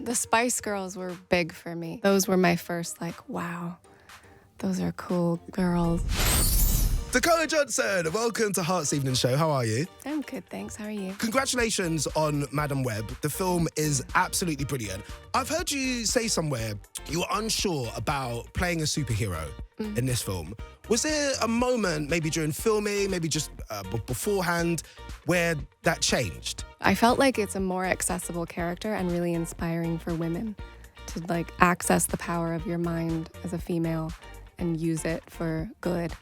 The Spice Girls were big for me. Those were my first, like, wow, those are cool girls. Dakota Johnson, welcome to Heart's Evening Show. How are you? I'm good, thanks. How are you? Congratulations on Madame Webb. The film is absolutely brilliant. I've heard you say somewhere you were unsure about playing a superhero in this film. Was there a moment, maybe during filming, maybe just beforehand, where that changed? I felt like it's a more accessible character and really inspiring for women to like access the power of your mind as a female and use it for good.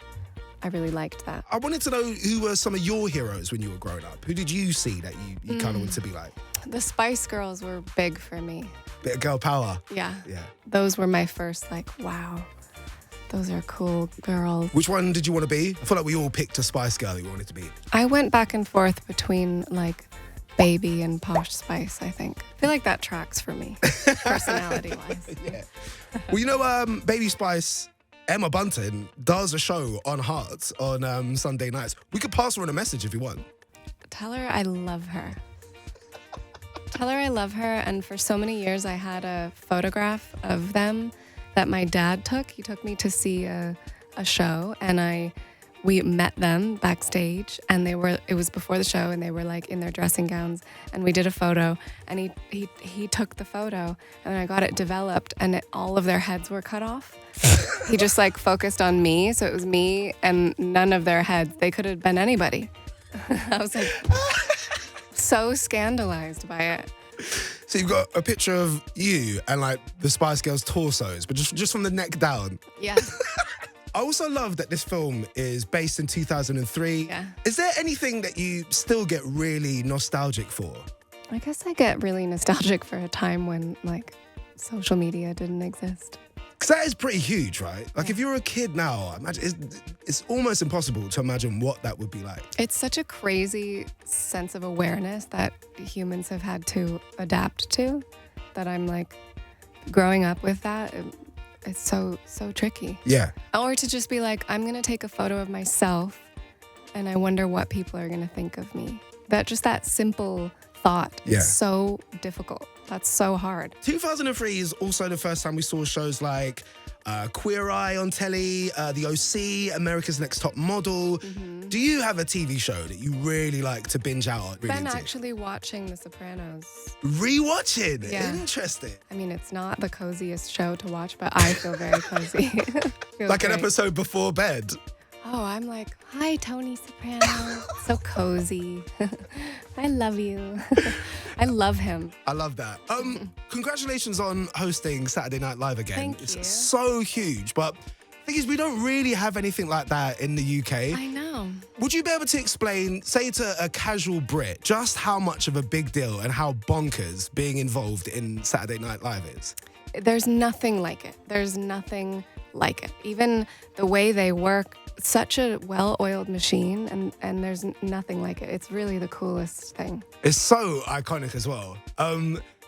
I really liked that. I wanted to know who were some of your heroes when you were growing up. Who did you see that you kind of wanted to be like? The Spice Girls were big for me. Bit of girl power. Yeah. Yeah. Those were my first, like, wow, those are cool girls. Which one did you want to be? I feel like we all picked a Spice Girl that we wanted to be. I went back and forth between, like, Baby and Posh Spice, I think. I feel like that tracks for me, personality-wise. Yeah. Well, you know, Baby Spice, Emma Bunton, does a show on Hearts on Sunday nights. We could pass her on a message if you want. Tell her I love her. Tell her I love her. And for so many years, I had a photograph of them that my dad took. He took me to see a show, and we met them backstage, and it was before the show, and they were like in their dressing gowns, and we did a photo, and he took the photo, and I got it developed, and all of their heads were cut off. He just like focused on me, so it was me and none of their heads. They could have been anybody. I was like so scandalized by it. So you've got a picture of you and like the Spice Girls torsos, but just from the neck down. Yeah. I also love that this film is based in 2003. Yeah. Is there anything that you still get really nostalgic for? I guess I get really nostalgic for a time when like social media didn't exist. Because that is pretty huge, right? Like if you're a kid now, imagine it's almost impossible to imagine what that would be like. It's such a crazy sense of awareness that humans have had to adapt to, that I'm like growing up with that. It's so tricky. Yeah. Or to just be like, I'm going to take a photo of myself and I wonder what people are going to think of me. That simple thought is so difficult. That's so hard. 2003 is also the first time we saw shows like Queer Eye on telly, The OC, America's Next Top Model. Do you have a TV show that you really like to binge out on? Been actually watching The Sopranos. Rewatching? Yeah. Interesting. I mean, it's not the coziest show to watch, but I feel very cozy. Like an episode before bed. Oh, I'm like, hi, Tony Soprano. So cozy. I love you. I love him. I love that. Congratulations on hosting Saturday Night Live again. Thank you. It's so huge, but the thing is, we don't really have anything like that in the UK. I know. Would you be able to explain, say to a casual Brit, just how much of a big deal and how bonkers being involved in Saturday Night Live is? There's nothing like it. There's nothing like it. Even the way they work, such a well-oiled machine, and there's nothing like it. It's really the coolest thing. It's so iconic as well.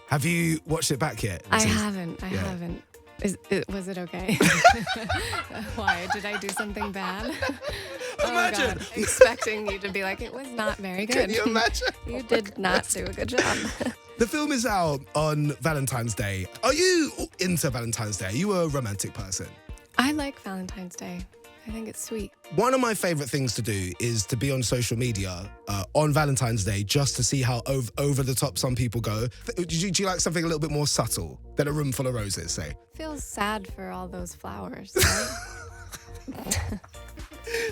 Have you watched it back yet? I haven't. Was it okay? Why? Did I do something bad? Imagine. Oh God. Expecting you to be like, it was not very good. Can you imagine? You did not do a good job. The film is out on Valentine's Day. Are you into Valentine's Day? Are you a romantic person? I like Valentine's Day. I think it's sweet. One of my favorite things to do is to be on social media on Valentine's Day just to see how over the top some people go. Do you like something a little bit more subtle than a room full of roses, say? Feels sad for all those flowers, right?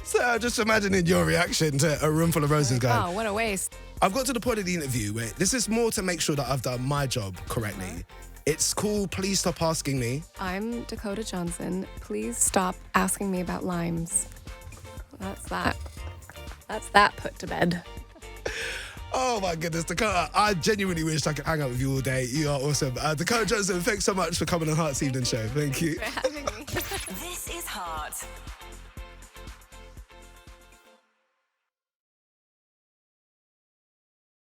So just imagining your reaction to a room full of roses going, oh, what a waste. I've got to the point of the interview where this is more to make sure that I've done my job correctly. It's called Please Stop Asking Me. I'm Dakota Johnson. Please stop asking me about limes. That's that. That's that put to bed. Oh my goodness, Dakota, I genuinely wish I could hang out with you all day. You are awesome. Dakota Johnson, thanks so much for coming on Heart's Evening Show. Thank you. For having me. This is Heart.